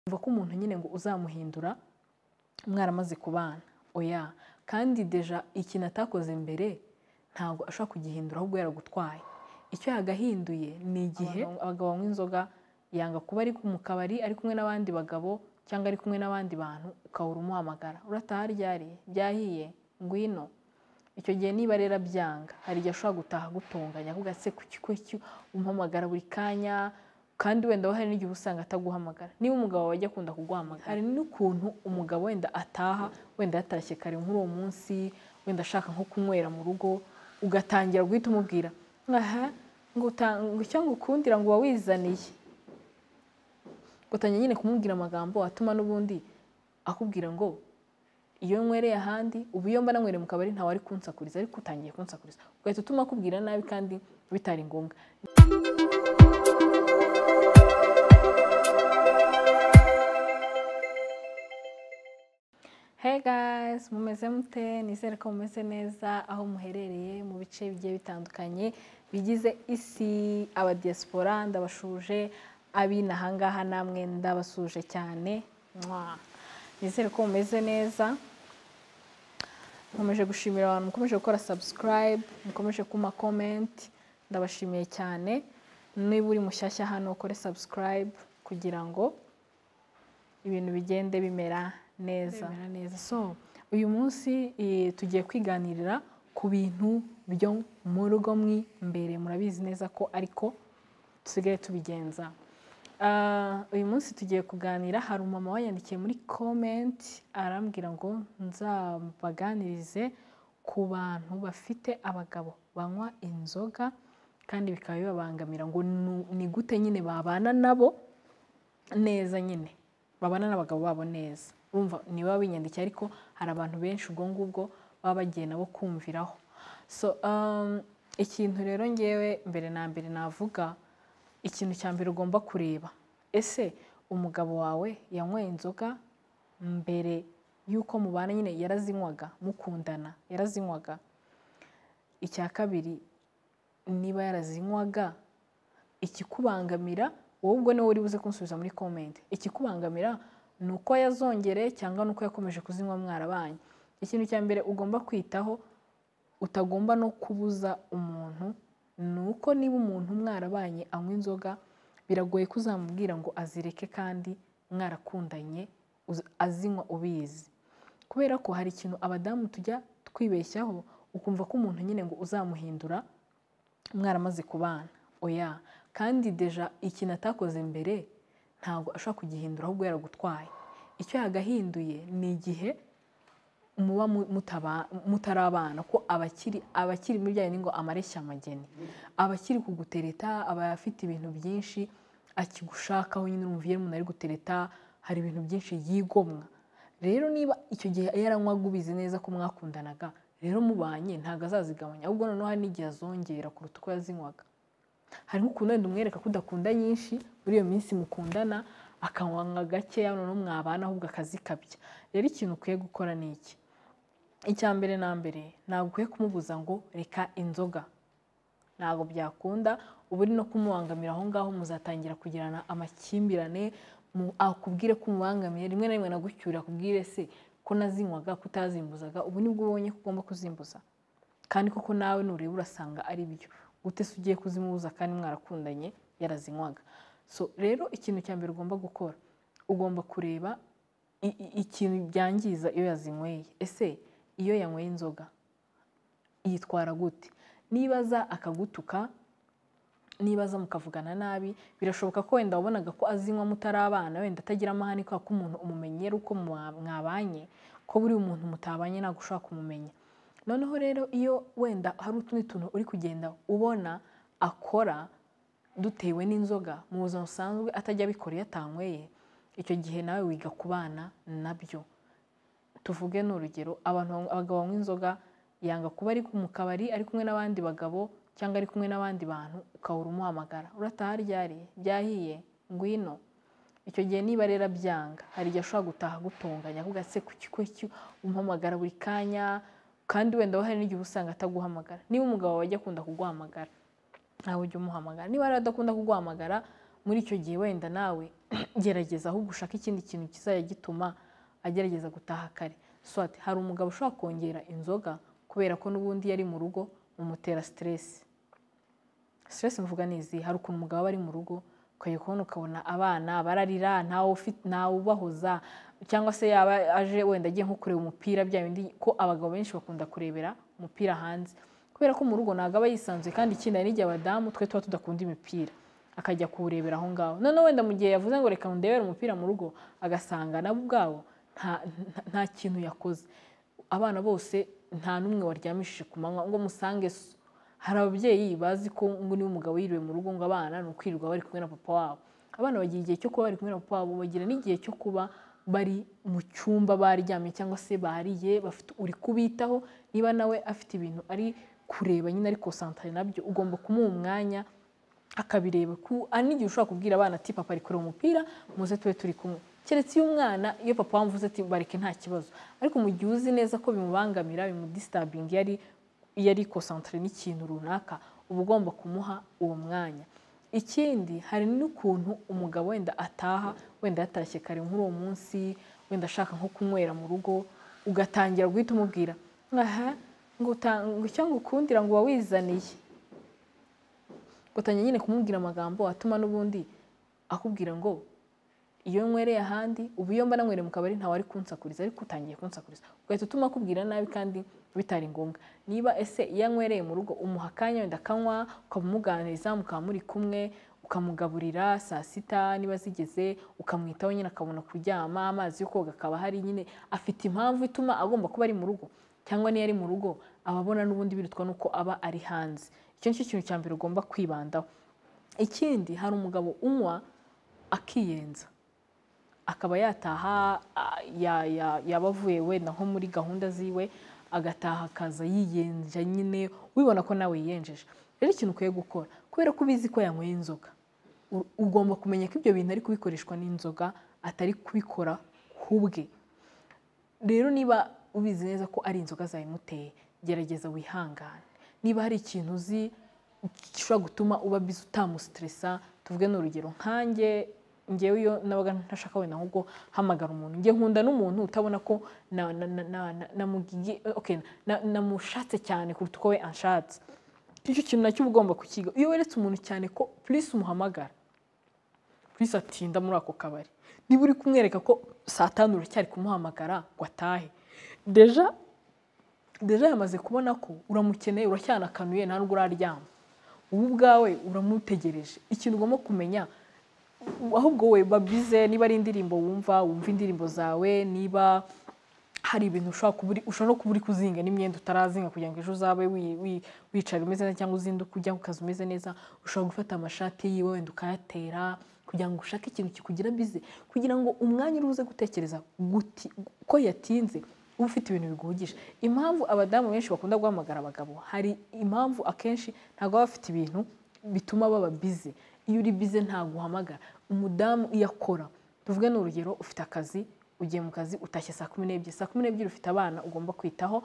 Umva ko umuntu nyine ngo uzamuhindura mwaramaze kubana oya, kandi deja ikintu atakoze mbere ntabwo ashobora kugihindura ahubwo yaragutwaye. Icyo yagahinduye ni igihe abagabo banywa inzoga yanga kuba ari mu kabari ari kumwe n'abandi bagabo cyangwa ari kumwe n'abandi bantu ukahora umuhamagara, urataha ryari, byahiye, ngwino. Icyo gihe niba rero byanga, hari igihe ashobora gutaha gutonganya avuga se kuki umuhamagara buri kanya, kandi wenda hari n'igihe usanga ataguhamagara. Niba umugabo wawe ajya akunda kuguhamagara, hari n'ukuntu umugabo wenda ataha wenda yatarashye kare nk'uwo munsi, wenda ashaka nko kunywera mu rugo, ugatangira guhita umubwira aha ngo icyo ngukundira ngo wawizaniye, ugatangira nyine kumubwira amagambo atuma n'ubundi akubwira ngo iyo nkwereye ahandi ubu iyo mba nanywereye mu kabari ntawe ari kunsakuriza, ariko utangiye kunsakuriza ugahita utuma akubwira nabi kandi bitari ngombwa. Hey guys, mumeze mute? Nizere ko mumeze neza aho muherereye mu bice bigiye bitandukanye bigize isi. Aba diaspora ndabashuje, abinaha ngaha namwe ndabasuje cyane. Nizere ko mumeze neza. Nkomeje gushimira abantu mukomeje gukora subscribe, mukomeje kuma comment, ndabashimiye cyane. Niba uri mushyashya hano ukore subscribe kugira ngo ibintu bigende bimera neza. So uyu munsi tugiye kwiganirira ku bintu byo mu rugo mbere, murabizi neza ko ariko tusigaye tubigenza. Uyu munsi tugiye kuganira, hari umama wayandikiye muri comment arambwira ngo nzabaganirize ku bantu bafite abagabo banywa inzoga kandi bikaba bibabangamira, ngo ni gute nyine babana nabo neza, nyine babana n'abagabo babo neza. Urumva ni baba binyandikiye, ariko hari abantu benshi ubwo ngubwo baba bagiye nabo kumviraho. So ikintu rero ngewe mbere na mbere navuga, ikintu cya mbere ugomba kureba, ese umugabo wawe yanyweye inzoga mbere yuko mubana, nyine yarazinywaga mukundana, yarazinywaga. Icya kabiri, niba yarazinywaga ikikubangamira, wowe ubwo niwe uri buze kunsubiza muri comment, ikikubangamira ni uko yazongereye cyangwa ni uko yakomeje kuzinywa mwarabanye. Ikintu cya mbere ugomba kwitaho, utagomba no kubuza umuntu, ni uko niba umuntu mwarabanye anywa inzoga, biragoye ko uzamubwira ngo azireke kandi mwarakundanye azinywa ubizi. Kubera ko hari ikintu abadamu tujya twibeshyaho, ukumva ko umuntu nyine ngo uzamuhindura mwaramaze kubana oya, kandi deja ikintu atakoze mbere ntabwo ashobora kugihindura ahubwo yaragutwaye. Icyo yagahinduye ni igihe muba mutarabana, ko abakiri muri bya ngo amareshya amageni, abakiri kugutereta, aba afite ibintu byinshi akigushakaho, nyine urumviye umuntu ari gutereta, hari ibintu byinshi yigomwa. Rero niba icyo gihe yaranywaga ubizi neza ko mwakundanaga, rero mubanye ntabwo azazigabanya, ahubwo noneho hari n'igihe azongera kuruta uko yazinywaga. Hari nk'ukuntu wenda umwereka ko udakunda nyinshi muri iyo minsi mukundana, akanywa gakeya, noneho mwabana ahubwo akazikabya. Rero ikintu ukwiye gukora ni iki? Icya mbere na mbere, ntabwo ukwiye kumubuza ngo reka inzoga, ntabwo byakunda. Ubu uri no kumubangamira, aho ngaho muzatangira kugirana amakimbirane, akubwire ko umubangamiye, rimwe na rimwe nagucyura akubwire se ko nazinywaga kutazimbuzaga, ubu nibwo ubonye ko ugomba kuzimbuza, kandi koko nawe nureba urasanga ari byo. Gute se ugiye kuzimubuza kandi mwarakundanye yarazinywaga? So rero ikintu cya mbere ugomba gukora, ugomba kureba ikintu byangiza iyo yazinyweye. Ese iyo yanyweye inzoga yitwara gute? Nibaza akagutuka, nibaza mukavugana nabi, birashoboka ko wenda wabonaga ko azinywa mutarabana, wenda atagira amahane ko umuntu umumenyera uko mwabanye, ko buri umuntu mutabanye ntabwo ushobora kumumenya. Noneho rero iyo wenda hari utundi tuntu uri kugenda ubona akora dutewe n'inzoga mu buzima busanzwe atajya abikora iyo atanyweye, icyo gihe nawe wiga kubana nabyo. Tuvuge n'urugero, abagabo banywa inzoga, yanga kuba ari mu kabari ari kumwe n'abandi bagabo cyangwa ari kumwe n'abandi bantu ukahora umuhamagara, urataha ryari, byahiye, ngwino. Icyo gihe niba rero byanga, hari igihe ashobora gutaha gutonganya avuga se kuki umuhamagara buri kanya, kandi wenda hari n'igihe usanga ataguhamagara. Niba umugabo wawe ajya akunda kuguhamagara, nawe ujye umuhamagara. Niba rero adakunda kuguhamagara, muri icyo gihe wenda nawe gerageza ahubwo ushaka ikindi kintu kizajya gituma agerageza gutaha kare. Swati hari umugabo ushobora kongera inzoga kubera ko n'ubundi yari mu rugo umutera stress. Stress mvuga nizi, hari ukuntu umugabo aba ari mu rugo ukajya kubona ukabona abana bararira ntawe ubahoza, cyangwa se yaba aje wenda agiye nko kureba umupira, bya bindi ko abagabo benshi bakunda kurebera umupira hanze kubera ko mu rugo ntabwo aba yisanzuye, kandi ikindi hari n'igihe abadamu twe tuba tudakunda imipira akajya kuwurebera aho ngaho. Noneho wenda mu gihe yavuze ngo reka ndebere umupira mu rugo agasanga nabo ubwabo nta kintu yakoze. Abana bose nta n'umwe waryamishije ku manywa ngo musange. Hari ababyeyi bazi ko ngo niba umugabo yiriwe mu rugo ngo abana ni ukwirirwa bari kumwe na papa wabo. Abana bagira igihe cyo kuba bari kumwe na papa wabo, bagira n'igihe cyo kuba bari mu cyumba baryamye cyangwa se bariye bafite uri kubitaho. Niba nawe afite ibintu ari kureba nyine ari concentré nabyo, ugomba kumuha umwanya akabireba. N'igihe ushobora kubwira abana ati papa ari kureba umupira muze tube turi kumwe, keretse iyo umwana iyo papa wamvuze ati bareke nta kibazo, ariko mu gihe uzi neza ko bimubangamira bimudisturbing yari concentré n'ikintu runaka, uba ugomba kumuha uwo mwanya. Ikindi hari n'ukuntu umugabo wenda ataha, wenda yatashye kare nk'uwo munsi, wenda ashaka nko kunywera mu rugo, ugatangira guhita umubwira ngo cyangwa ukundira ngo wawizaniye, ugatangira nyine kumubwira amagambo atuma n'ubundi akubwira ngo iyo nkwereye ahandi, ubu iyo mba nanywere mu kabari ntawe ari kunsakuriza, ariko utangiye kunsakuriza ugahita utuma akubwira nabi kandi bitari ngombwa. Niba ese iyo anywereye mu rugo umuha akanya wenda akanywa, ukamuganiriza mukaba muri kumwe, ukamugaburira saa sita niba zigeze, ukamwitaho nyine akabona kuryama, amazi yo koga akaba hari, nyine afite impamvu ituma agomba kuba ari mu rugo. Cyangwa niyo ari mu rugo ababona n'ubundi birutwa nuko aba ari hanze. Icyo nicyo kintu cya mbere ugomba kwibandaho. Ikindi hari umugabo unywa akiyenza, akaba yataha yaba avuye wenda nko muri gahunda ziwe, agataha akaza yiyenja nyine wibona ko nawe yiyenjeje. Rero ikintu ukwiye gukora, kubera ko ubizi ko yanyweye inzoga, ugomba kumenya ko ibyo bintu ari kubikoreshwa n'inzoga atari kubikora kubwe. Rero niba ubizi neza ko ari inzoga zabimuteye, gerageza wihangane. Niba hari ikintu uzi gishobora gutuma uba bizi utamustressa, tuvuge n'urugero ngewe iyo nabaga ntashaka wenda ahubwo hamagara umuntu, nge nkunda n'umuntu utabona ko namushatse cyane kuruta uko we anshatse. Icyo kintu nacyo ugomba kukiga. Iyo weretse umuntu cyane ko please umuhamagara, please atinda muri ako kabari, niba uri kumwereka ko saa 5 uracyari kumuhamagara ngo atahe, deja yamaze kubona ko uramukeneye, uracyanaakanuye, nta nubwo uraryama, ubu ubwawe uramutegereje. Ikintu ugomba kumenya ahubwo we babize, niba ari indirimbo wumva indirimbo zawe, niba hari ibintu ushobora no kuba uri kuzinga n'imyenda utarazinga kugira ngo ejo uzabe wicara umeze neza cyangwa uzinduka ujya ku kazi umeze neza, ushobora gufata amashati yiwe wenda ukayatera kugira ngo ushake ikintu kikugira bize, kugira ngo umwanya uruze gutekereza ko yatinze uba ufite ibintu biguhugisha. Impamvu abadamu benshi bakunda guhamagara abagabo, hari impamvu akenshi ntabwo baba bafite ibintu bituma baba bize. Iyo uri bize ntabwo uhamagara. Umudamu iyo akora, tuvuge n'urugero ufite akazi, ugiye mu kazi utashye saa 12, saa 12 ufite abana ugomba kwitaho,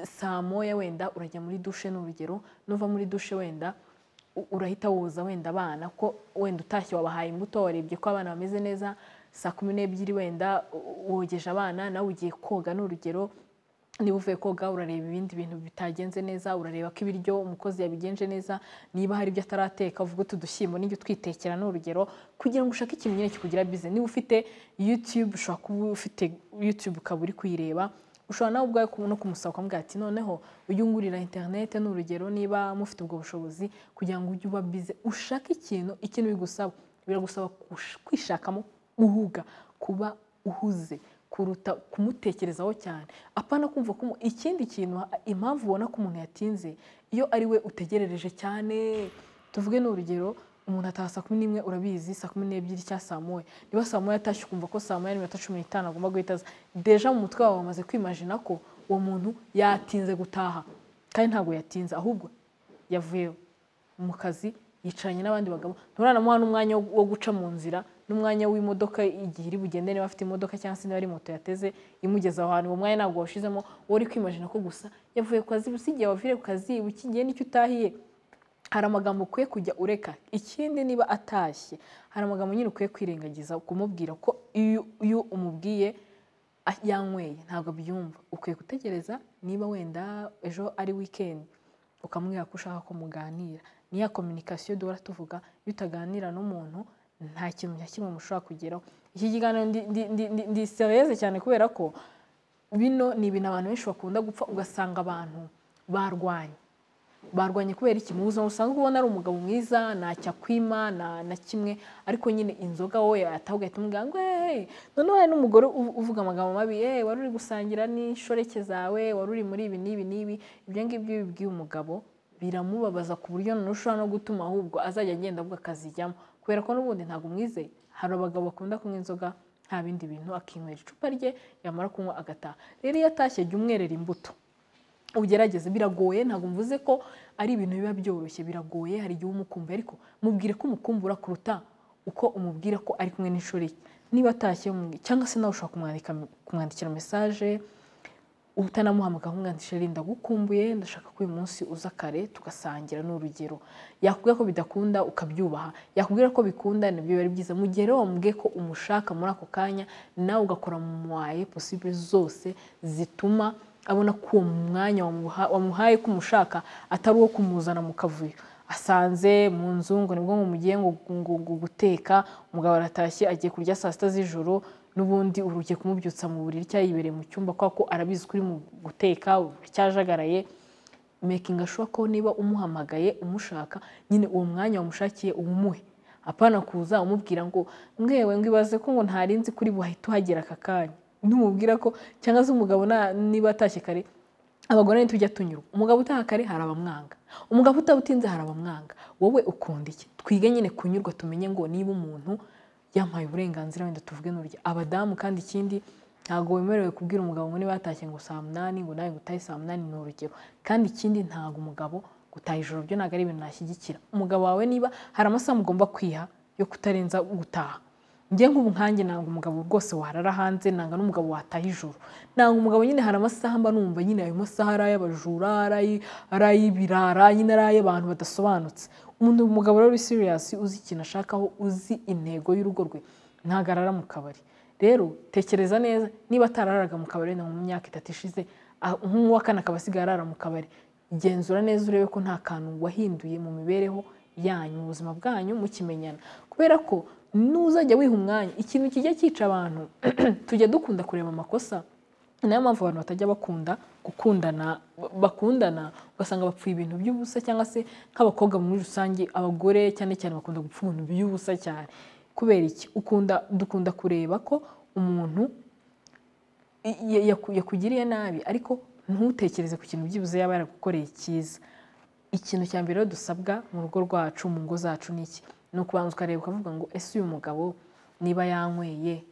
saa 1 wenda urajya muri dushe n'urugero, nuva muri dushe wenda urahita woza wenda abana, ko wenda utashye wabahaye imbuto, warebye ko abana bameze neza, saa 12 wenda wogeje abana, nawe ugiye koga n'urugero. Niba uvuye koga urareba ibindi bintu bitagenze neza, urareba ko ibiryo umukozi yabigenje neza, niba hari ibyo atarateka uvuga tudushyimbo n'ibyo twitekera n'urugero, kugira ngo ushake ikintu nyine kikugira bize. Niba ufite YouTube, ushobora kuba ufite YouTube ukaba uri kuyireba, ushobora nawe ubwawe no kumusaba ukamubwira ati noneho ujye ungurira internet n'urugero, niba mufite ubwo bushobozi, kugira ngo ujye uba bize ushake ikintu bigusaba. Biragusaba kwishakamo uhuga, kuba uhuze kuruta kumutekerezaho cyane. Apana kumva ko ikindi kintu, impamvu ubona ko umuntu yatinze iyo ari we utegerereje cyane. Tuvuge n'urugero, umuntu ataha saa 11 urabizi saa 12 cyangwa saa 1, niba saa 1 yatashye ukumva ko saa 1:15 agomba guhita aza, deja mu mutwe wawe wamaze kwimagina ko uwo muntu yatinze gutaha, kandi ntabwo yatinze, ahubwo yavuye mu kazi yicaranye n'abandi bagabo, nturanamuha n'umwanya wo guca mu nzira n'umwanya w'imodoka igihe iri bugende, niba afite imodoka cyangwa se niba ari moto yateze imugeza aho hantu, uwo mwanya ntabwo washizemo, uri kwimagina ko gusa yavuye ku kazi. Usigiye wavire ku kazi, ukigiye n'icyo utahiye hari amagambo ukwiye kujya ureka. Ikindi niba atashye hari amagambo nyine ukwiye kwirengagiza kumubwira ko iyo umubwiye yanyweye ntabwo abyumva. Ukwiye gutegereza niba wenda ejo ari weekend ukamubwira ko ushaka ko muganira. Niya communication duhora tuvuga, iyo utaganira n'umuntu nta kintu na kimwe mushobora kugeraho. Iki kiganiro ndi serious cyane kubera ko bino ni ibintu abantu benshi bakunda gupfa, ugasanga abantu barwanye kubera iki mu buzima usanga ubona ari umugabo mwiza ntacyo akwima na kimwe, ariko nyine inzoga wowe atahugahita umubwira ngo none hari n'umugore uvuga amagambo mabi, wari uri gusangira n'inshoreke zawe, wari uri muri ibi n'ibi n'ibi. Ibyo ngibyo bibwiye umugabo biramubabaza ku buryo none ushobora no gutuma ahubwo azajya agenda avuga akazijyamo, kubera ko n'ubundi ntabwo umwizeye. Hari abagabo bakunda kunywa inzoga nta bindi bintu, akinywera icupa rye yamara kunywa agataha. Rero iyo atashye jya umwerera imbuto, ugerageze. Biragoye, ntabwo mvuze ko ari ibintu biba byoroshye, biragoye. Hari igihe umukumbuye ariko mubwire ko umukumbura kuruta uko umubwira ko ari kumwe n'inshoreke. Niba atashye cyangwa se nawe ushobora kumwandikira message utanamuhamagara kumwandikira ndagukumbuye, ndashaka ko uyu munsi uza kare tugasangira n'urugero. Yakubwira ko bidakunda ukabyubaha, yakubwira ko bikunda nabyo bari byiza. Mu gihe rero wamubwiye ko umushaka muri ako kanya, nawe ugakora mu moyens possible zose zituma abona ko uwo mwanya wamuhaye ko umushaka atari uwo kumuzana mu kavuyo. Asanze mu nzu ngo nibwo mugiye ngo guteka, umugabo aratashye agiye kurya saa sita z'ijoro, n'ubundi urugiye kumubyutsa mu buriri cyangwa yibereye mu cyumba kwa ko arabizi kuri mu guteka cyajagaraye. Making sure ko niba umuhamagaye umushaka, nyine uwo mwanya wamushakiye umuhe. Apana kuza umubwira ngo mwewe ngibaze ko ngo ntarinzi kuri buhahita uhagera aka kanya. Numubwira ko cyangwa se umugabo niba atashye kare, abagore tujya tunyurwa. Umugabo utaha kare hari abamwanga, umugabo utawutinze hari abamwanga. Wowe ukunda iki? Twige nyine kunyurwa, tumenye ngo niba umuntu yampaye uburenganzira wenda tuvuge n'urya abadamu. Kandi ikindi ntago wemerewe kubwira umugabo ngo niba atashye ngo saa 8 ngo nawe gutahe saa 8 n'urugero. Kandi ikindi ntago umugabo gutaha ijoro byo ntago ari ibintu nashyigikira. Umugabo wawe niba hari amasaha mugomba kwiha yo kutarenza gutaha, njye nk'ubu nkanjye nanga umugabo rwose warara hanze, nanga n'umugabo wataha ijoro. Nanga umugabo nyine hari amasaha mba numva nyine ayo masaha ari ay'abajura, ari ay'ibirara, nyine ari ay'abantu badasobanutse. Umugabo rero serious, uzi ikintu ashakaho, uzi intego y'urugo rwe, ntagarara mu kabari. Rero tekereza neza, niba atararaga mu kabari mu myaka 3 ishize, nk'uwa kana akabasiga arara mu kabari, genzura neza urebe ko nta kantu wahinduye mu mibereho yanyu, mu buzima bwanyu mukimenyana. Kubera ko nuzajya wiha umwanya, ikintu kijya cyica abantu tujya dukunda kureba amakosa. Niyo mpamvu abantu batajya bakundana ugasanga bapfuye ibintu by'ubusa, cyangwa se nk'abakobwa muri rusange, abagore cyane cyane bakunda gupfa ibintu by'ubusa cyane. Kubera iki? Dukunda kureba ko umuntu yakugiriye nabi, ariko ntutekereze ku kintu byibuze yaba yaragukoreye cyiza. Ikintu cya mbere dusabwa mu rugo rwacu, mu ngo zacu ni iki? Ni ukubanza ukareba ukavuga ngo ese uyu mugabo niba yanyweye,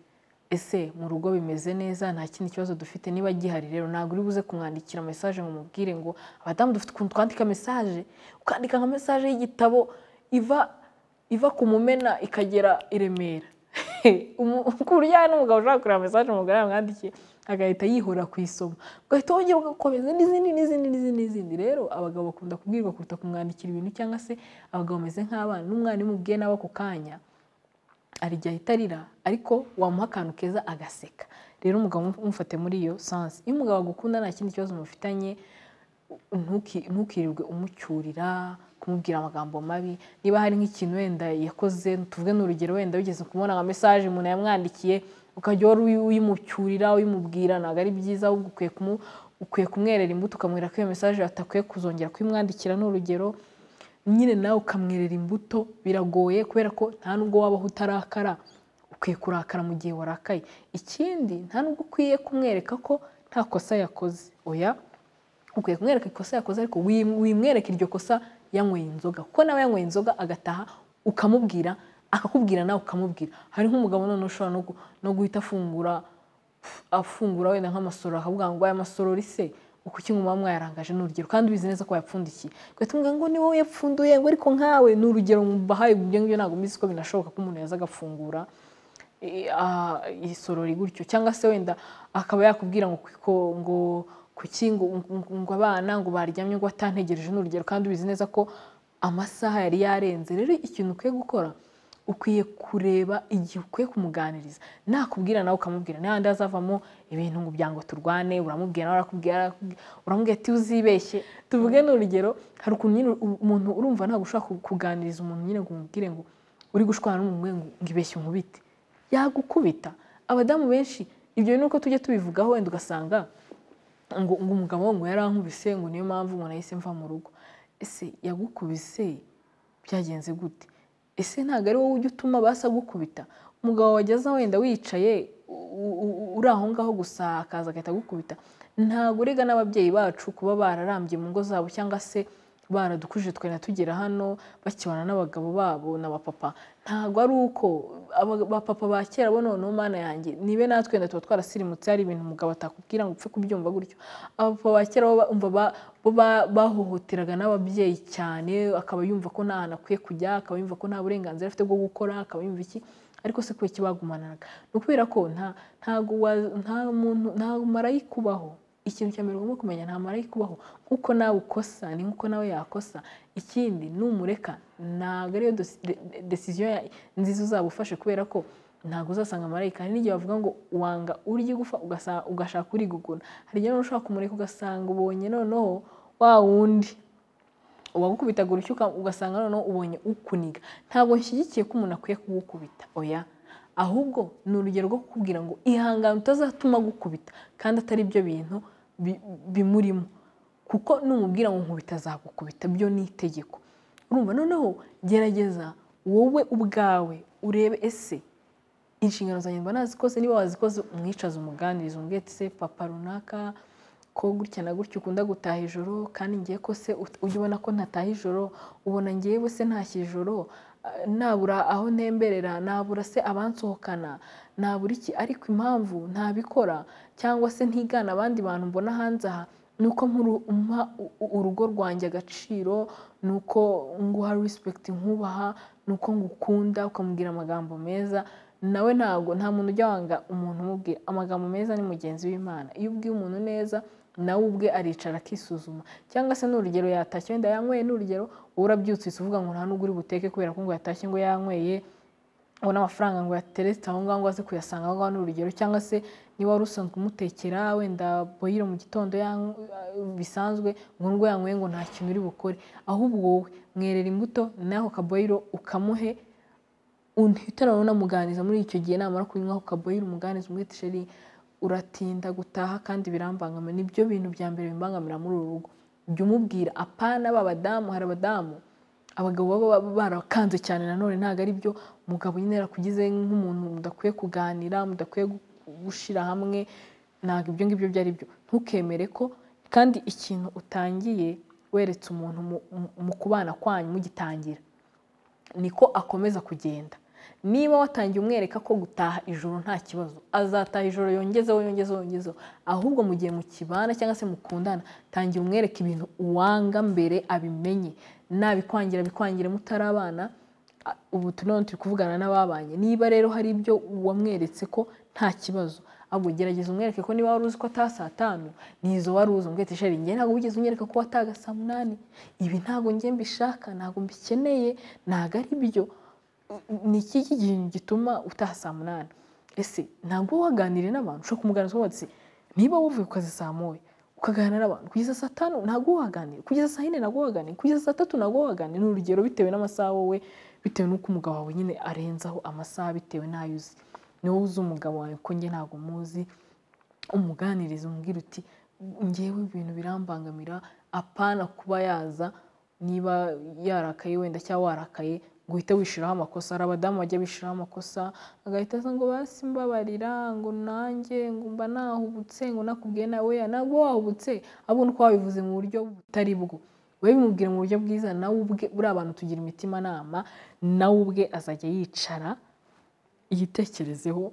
ese mu rugo bimeze neza, nta kindi kibazo dufite. Niba gihari rero ntabwo uri buze kumwandikira message ngo mubwire ngo abadamu dufite ukuntu twandika message, ukandika nka message y'igitabo iva ku Mumena ikagera i Remera. Ku buryo n'umugabo ushaka kureba message umugore yamwandikiye agahita yihora kwisoma, ugahita wongera ugakomeza n'izindi. Rero abagabo bakunda kubwirwa kuruta kumwandikira ibintu, cyangwa se abagabo bameze nk'abana. N'umwana umubwiye nawe ako kanya arijya itarira, ariko wamuha akantu keza agaseka. Rero umugabo umufate muri iyo sense. Iyo umugabo agukunda nta kindi kibazo mufitanye, ntukirirwe umucyurira kumubwira amagambo mabi. Niba hari nk'ikintu wenda yakoze, tuvuge n'urugero wenda wigeze kubona nka message umuntu yamwandikiye, ukajya uyimucyurira uyimubwira, ntabwo ari byiza. Ahubwo ukwiye kumwerera imbuto, ukamwereka ko iyo message atakwiye kuzongera kwimwandikira n'urugero. Nyine nawe ukamwerera imbuto. Biragoye kubera ko nta nubwo wabaho utarakara, ukwiye kurakara mu gihe warakaye. Ikindi nta nubwo ukwiye kumwereka ko nta kosa yakoze, oya, ukwiye kumwereka ikosa yakoze, ariko wimwereka iryo kosa yanyweye inzoga. Kuko nawe yanyweye inzoga agataha ukamubwira, akakubwira nawe ukamubwira. Hari nk'umugabo none ushobora no guhita afungura wenda nk'amasoro, akavuga ngo aya masoro se kuki ngo mama yarangaje n'urugero, kandi ubizi neza ko yapfundikiye. Gatubwira ngo ni wowe yapfunduye, ngo ariko nkawe n'urugero mubahaye. Ibyo ngibyo ntabwo mbizi ko binashoboka ko umuntu yaza agafungura isorori gutyo, cyangwa se wenda akaba yakubwira ngo kuki ngo abana ngo baryamye ngo atantegereje n'urugero, kandi ubizi neza ko amasaha yari yarenze. Rero ikintu ukwiye gukora, ukwiye kureba igihe ukwiye kumuganiriza. Nakubwira nawe ukamubwira, n'ahandi hazavamo ibintu ngo byango turwane, uramubwira nawe uramubwira ati uzibeshye. Tuvuge n'urugero, hari ukuntu nyine umuntu urumva ntabwo ushaka kuganiriza umuntu nyine ngo umubwire ngo uri gushwana n'umuntu ngo ibeshye unkubite, yagukubita. Abadamu benshi ibyo ni uko tujye tubivugaho, wenda ugasanga ngo umugabo ngo yarankubise ngo niyo mpamvu ngo nahise mva mu rugo. Ese yagukubise byagenze gute? Ese ntabwo ari wowe ujya utuma basa gukubita? Umugabo wageza wenda wicaye uri aho ngaho gusa akaza agahita agukubita. Ntabwo urega n'ababyeyi bacu kuba bararambye mu ngo zabo cyangwa se baradukuje twena tugera hano bakibana n'abagabo babo n'abapapa. Ntabwo ari uko abapapa ba kera bo noneho mana yanjye nibe natwe tuba twarasirimutse, hari ibintu umugabo atakubwira ngo upfe kubyumva gutyo. Abapapa ba kera bo bahohoteraga n'ababyeyi cyane, akaba yumva ko nta hantu akwiye kujya, akaba yumva ko nta burenganzira afite bwo gukora, akaba yumva iki. Ariko se kuki bagumanaga? Ni ukubera ko nta marayika ubaho. Ikintu cya mbere ugomba kumenya, nta marayika ubaho. Nkuko nawe ukosa ni nkuko nawe yakosa. Ikindi numureka ntabwo ariyo decision nziza uzabufashe, kubera ko ntabwo uzasanga marayika. Hari n'igihe bavuga ngo wanga urya igufa ugashaka uriguguna. Hari igihe ushaka kumureka ugasanga ubonye noneho wa wundi uwagukubitaga urucyuka, ugasanga noneho ubonye ukuniga. Ntabwo nshyigikiye ko umuntu akwiye kugukubita, oya. Ahubwo ni urugero rwo kukubwira ngo ihangane utazatuma gukubita kandi atari byo bintu bimurimo, kuko numubwira ngo nkubita azagukubita, byo ni itegeko. Urumva, noneho gerageza wowe ubwawe urebe, ese inshingano zanjye mba nazikoze? Niba wazikoze umwicaze umuganiriza, umubwire ati se papa runaka ko gutya na gutya ukunda gutaha ijoro, kandi ngiye ko se ujya ubona ko ntataha ijoro, ubona ngiye se ntashye ijoro, nabura aho ntemberera, nabura se abansohokana, nabura iki, ariko impamvu ntabikora cyangwa se ntigana abandi bantu mbona hanze aha, nuko umpa urugo rwanjye agaciro, nuko nguha respect, nkubaha, nuko ngukunda, ukamubwira amagambo meza. Nawe nta muntu ujya wanga umuntu umubwira amagambo meza, ni mugenzi w'Imana. Iyo ubwiye umuntu neza, nawe ubwe aricara akisuzuma. Cyangwa se n'urugero yatashye wenda yanyweye, n'urugero urabyutse uvuga ngo nta nubwo uri buteke kubera ko ngo yatashye ngo yanyweye, ngo n'amafaranga ngo yateretse aho ngaho ngo aze kuyasanga aho ngaho, n'urugero. Cyangwa se niba wari usanzwe umutekera wenda boyiro mu gitondo bisanzwe, ngo nubwo yanyweye ngo nta kintu uri bukore, ahubwo wowe mwerera imbuto naho kaboyiro ukamuhe, uhita unamuganiza muri icyo gihe. Namara kunywa kaboyiro umuganiza, umwete sheri uratinda gutaha kandi birambangamira. Nibyo bintu bya mbere bimbangamira muri uru rugo. Jya umubwira. Apana b'abadamu, hari abadamu abagabo baba barakanze cyane, nanone ntabwo ari byo. Umugabo nyine yarakugize nk'umuntu mudakwiye kuganira, mudakwiye gushira hamwe, ntabwo ibyo ngibyo byari byo. Ntukemere ko kandi ikintu utangiye weretse umuntu mu kubana kwanyu mugitangira, niko akomeza kugenda. Niba watangiye umwereka ko gutaha ijoro nta kibazo, azataha ijoro yongezeho. Ahubwo mu gihe mukibana cyangwa se mukundana, tangira umwereka ibintu uwanga mbere abimenye. Bikwangire mutarabana. Ubu turi kuvugana n'ababanye. Niba rero hari ibyo wamweretse ko nta kibazo, ahubwo gerageza umwereke ko niba wari uzi ko ataha saa 5 nizo wari uzi, umwete sheri njye ntabwo wigeze unyereka ko wataga saa 8. Ibi ntabwo njye mbishaka, ntabwo mbikeneye, ntabwo ari byo. Ni iki kintu gituma utaha saa 8? Ese ntabwo waganiriye n'abantu? Ushobora kumuganiriza wese, niba wuvuye ku kazi saa 1 ukaganira n'abantu kugeza saa 5 ntabwo waganira, kugeza saa 4 ntabwo waganira, kugeza saa 3 ntabwo waganira. N'urugero bitewe n'amasaha wowe, bitewe n'uko umugabo wawe nyine arenzaho amasaha, bitewe n'ayo uzi. Ni wowe uzi umugabo wawe, ko njye ntabwo muzi. Umuganiriza, umubwira uti ngewe ibintu birambangamira. Apana kuba yaza niba yarakaye wenda cyangwa warakaye ngo uhite wishiraho amakosa. Hari abadamu bajya bishiraho amakosa, agahita aza ngo basi mbabarira, ngo nanjye ngo mba nahubutse, ngo nakubwiye nawe ntabwo wahubutse, ahubwo nuko wabivuze mu buryo butari bwo. Wewe bimubwira mu buryo bwiza, nawe ubwe buri abantu tugira imitima nama, nawe ubwe azajya yicara yitekerezeho,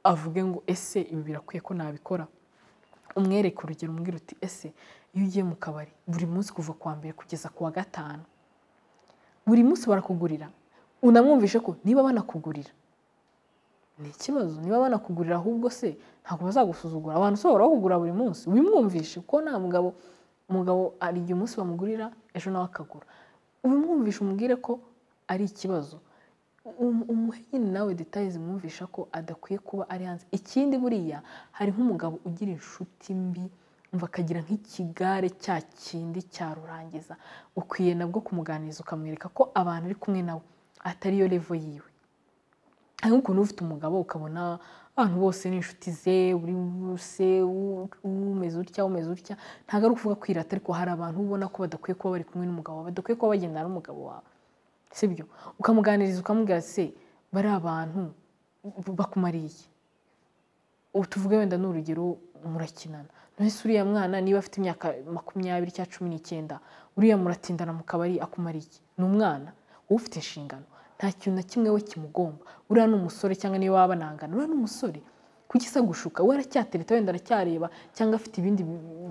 avuge ngo ese ibi birakwiye ko nabikora. Umwereke urugero, umubwira uti ese iyo ugiye mu kabari buri munsi kuva kwa mbere kugeza ku wa 5, buri munsi barakugurira, unamwumvishe ko niba banakugurira ni ikibazo, niba banakugurira ahubwo se ntabwo bazagusuzugura. Abantu so barakugura buri munsi, ubimwumvishe ko nta umugabo ari igihe umunsi bamugurira ejo nawe akagura. ubimwumvisha umubwire ko ari ikibazo, umuhe nyine nawe details zimwumvisha ko adakwiye kuba ari hanze. Ikindi buriya hari nk'umugabo ugira inshuti mbi umva akagira nk'ikigare cya kindi cya rurangiza, ukwiye nabwo kumuganiriza ukamwereka ko abantu ari kumwe nawe atari yo level yiwe. Nk'ukuntu ufite umugabo ukabona abantu bose ni inshuti ze, buri wese umeze utya, ntabwo ari ukuvuga kwirata, ariko hari abantu ubona ko badakwiye kuba bari kumwe n'umugabo wawe, badakwiye kuba bagendana n'umugabo wawe, sibyo? Ukamuganiriza ukamubwira se bari abantu bakumariye iki? Tuvuge wenda n'urugero murakinana, none uriya mwana niba afite imyaka 20 cyangwa 19 uriya muratindana mu kabari akumariye iki? Ni umwana ufite inshingano, nta kintu na kimwe we kimugomba. Uriya n'umusore cyangwa niba waba nangana, uriya n'umusore kugisa gushuka we aracyatereta wenda aracyareba cyangwa afite ibindi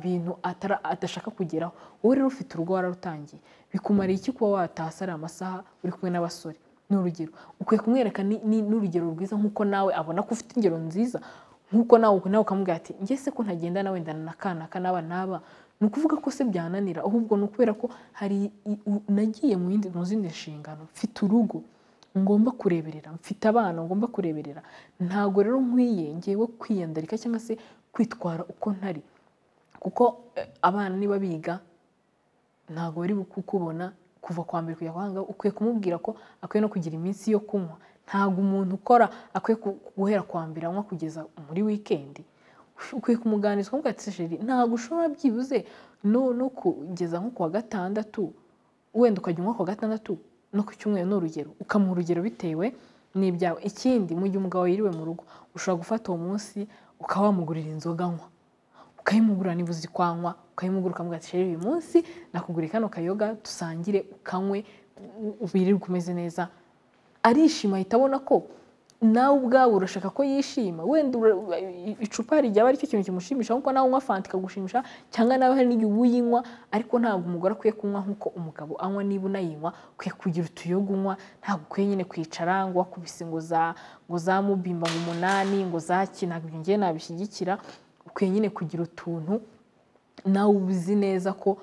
bintu adashaka kugeraho. Wowe rero ufite urugo wararutangiye, bikumariye iki kuba watasara amasaha uri kumwe n'abasore? N'urugero ukwiye kumwereka n'urugero rwiza nk'uko nawe abona ko ufite ingero nziza, nk'uko nawe ukamubwira ati njye se ko ntagenda nawe ndana nakanaka n'aba ni ukuvuga ko se byananira, ahubwo ni ukubera ko hari nagiye mu zindi nshingano, mfite urugo ngomba kureberera, mfite abana ngomba kureberera, ntago rero nkwiye ngewe kwiyandarika cyangwa se kwitwara uko ntari, kuko abana niba biga ntago bari kukubona kuva kwa mbere kujya kwanga. Ukwiye kumubwira ko akwiye no kugira iminsi yo kunywa, ntago umuntu ukora akwiye guhera kwa mbere anywa kugeza muri weekend. Ukwiye kumuganiriza ukamubwira ati sheri ntago ushobora byibuze no kugeza nko kwa gatandatu, wenda ukajya unywa kwa gatandatu no ku cyumweru, n'urugero ukamuha urugero bitewe n'ibyawe. Ikindi mu gihe umugabo yiriwe mu rugo ushobora gufata uwo munsi ukawamugurira inzoga anywa, ukayimugurira niba uzi kwanywa, ukayimugura ukamubwira ati sheri uyu munsi nakuguriye kano kayoga dusangire ukanywe ubirirwe umeze neza. Arishima, ahita abona ko nawe ubwawe urashaka ko yishima. Wenda icupa ryaba ari cyo kintu kimushimisha nkuko nawe unywa fanta ikagushimisha, cyangwa nawe hari n'igihe uyinywa, ariko ntabwo umugore akwiye kunywa nkuko umugabo anywa. Niba unayinywa ukwiye kugira utuyoga unywa, ntabwo ukwiye nyine kwicara ngo wakubise ngo za mubimba ngo 8 ngo ntabwo ibyo ngiye nabishyigikira. Ukwiye nyine kugira utuntu nawe ubizi neza ko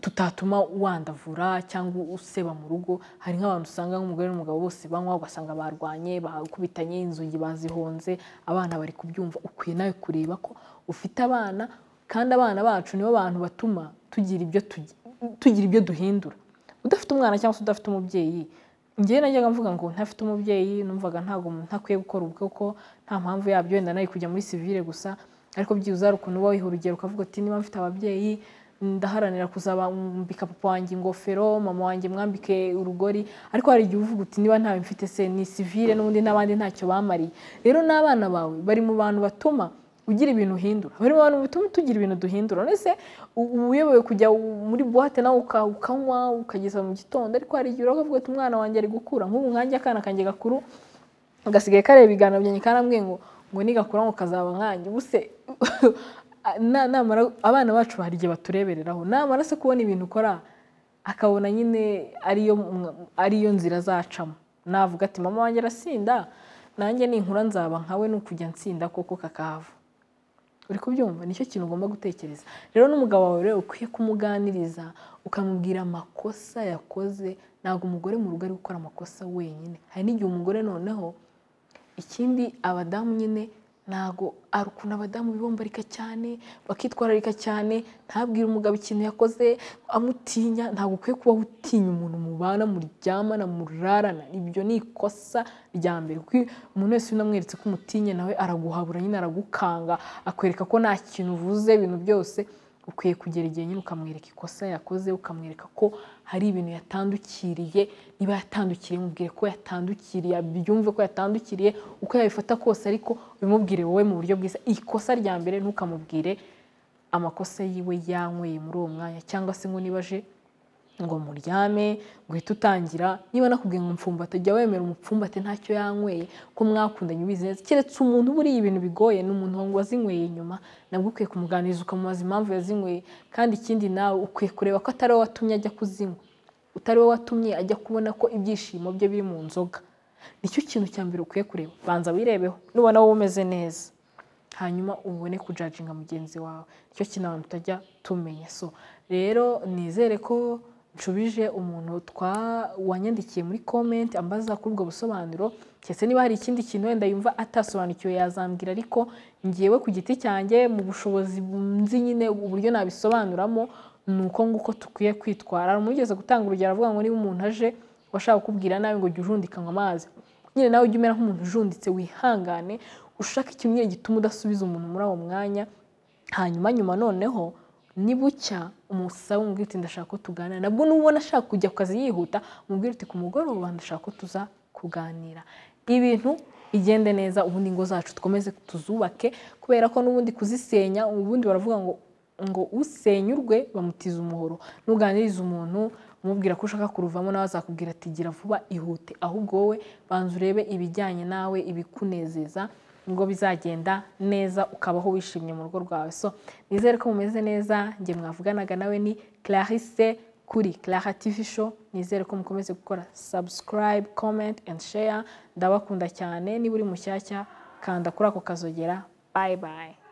tutatuma wandavura cyangwa useba mu rugo. Hari nk'abantu usanga nk'umugore n'umugabo bose banywa ugasanga barwanye, bakubitanye, inzugi bazihonze, abana bari kubyumva. Ukwiye nawe kureba ko ufite abana, kandi abana bacu nibo bantu batuma tugira ibyo duhindura. Udafite umwana cyangwa se udafite umubyeyi, njye najyaga mvuga ngo ntafite umubyeyi numvaga ntago ntakwiye gukora ubukwe ko nta mpamvu yabyo, wenda nayo kujya muri civile gusa, ariko byibuze ari ukuntu wiha urugero ukavuga ati niba mfite ababyeyi ndaharanira kuzabambika papa wanjye ingofero, mama wanjye mwambike urugori. Ariko hari igihe uvuga uti niba ntawe mfite se ni civile n'ubundi n'abandi ntacyo bamariye. Rero n'abana bawe bari mu bantu batuma ugira ibintu uhindura, bari mu bantu bituma tugira ibintu duhindura. Nese uyoboye kujya muri boîte nawe ukanywa ukageza mu gitondo, ariko hari igihe uravuga ati umwana wanjye ari gukura. Nk'ubu nkanjye akana kanjye gakuru gasigaye kareba ibiganiro byanjye karambwiye ngo nigakura ngo kazaba nkanjye. Ubuse namara abana bacu hari igihe baturebereraho, namara se kubona ibintu ukora akabona nyine ariyo nzira zacamo, navuga ati mama wanjye arasinda, nanjye ninkura nzaba nkawe, n'ukujya nsinda koko kakahava. Uri kubyumva? Nicyo kintu ugomba gutekereza. Rero n'umugabo wawe rero ukwiye kumuganiriza ukamubwira amakosa yakoze. Ntabwo umugore mu rugo ari gukora amakosa wenyine, hari n'igihe umugore noneho. Ikindi abadamu nyine ntago ari ukuntu abadamu bibombarika cyane bakitwararika cyane, ntabwire umugabo ikintu yakoze amutinya. Ntabwo ukwiye kuba utinya umuntu mubana muryamana murarana, ibyo ni ikosa rya mbere. Umuntu wese unamweretse ko umutinya nawe araguhabura nyine, aragukanga, akwereka ko nta kintu uvuze. Ibintu byose ukwiye kugera igihe nyine ukamwereka ikosa yakoze, ukamwereka ko hari ibintu yatandukiriye. Niba yatandukiriye mubwire ko yatandukiriye, abyumve ko yatandukiriye, uko yabifata kose, ariko ubimubwire wowe mu buryo bwiza. Ikosa rya mbere ntukamubwire amakosa yiwe yanyweye muri uwo mwanya, cyangwa se ngo nibaje ngo muryame ngo uhite utangira. Niba nakubwiye ngo umupfumbate, jya wemera umupfumbate ntacyo yanyweye, ko mwakundanye ubizi neza. Keretse umuntu buriya ibintu bigoye ni umuntu ngo wazinyweye inyuma, nabwo ukwiye kumuganiriza ukamubaza impamvu yazinyweye. Kandi ikindi nawe ukwiye kureba ko atari wowe watumye ajya kuzinywa, utari wowe watumye ajya kubona ko ibyishimo bye biri mu nzoga. Nicyo kintu cya mbere ukwiye kureba. Banza wirebeho, nubona wowe umeze neza, hanyuma ubone kujajinga mugenzi wawe. Nicyo kintu abantu tutajya tumenya. So rero nizere ko nshubije umuntu wanyandikiye muri comment ambaza kuri ubwo busobanuro, cyese niba hari ikindi kintu wenda yumva atasobanukiwe yazambwira, ariko ngiyewe ku giti cyanjye mu bushobozi nzi nyine uburyo nabisobanuramo nuko nguko tukwiye kwitwara. Umugeze gutanga urugero avuga ngo niba umuntu aje washaka kukubwira nawe ngo jya ujundikanywa amazi, nyine nawe ujye umera nk'umuntu ujunditse, wihangane, ushaka ikintu nyine gituma udasubiza umuntu muri uwo mwanya, hanyuma nyuma noneho nibucya umusabe umubwire uti ndashaka ko tuganira. Nabwo nubona ashaka kujya ku kazi yihuta, umubwire uti ku mugoroba ndashaka ko tuza kuganira, ibintu bigende neza, ubundi ingo zacu dukomeze tuzubake, kubera ko n'ubundi kuzisenya ubundi baravuga ngo usenyurwe bamutiza umuhoro. Nuganiriza umuntu umubwira ko ushaka kuruvamo, nawe azakubwira ati gira vuba ihute, ahubwo wowe banza urebe ibijyanye nawe, ibikunezeza, ngo bizagenda neza ukabaho wishimye mu rugo rwawe. So nizere ko mumeze neza, njye mwavuganaga nawe ni Clarisse kuri Clara TV Show. Nizere ko mukomeze gukora subscribe, comment and share. Ndabakunda cyane, niba uri mushyashya kanda kuri ako kazogera. Bye bye.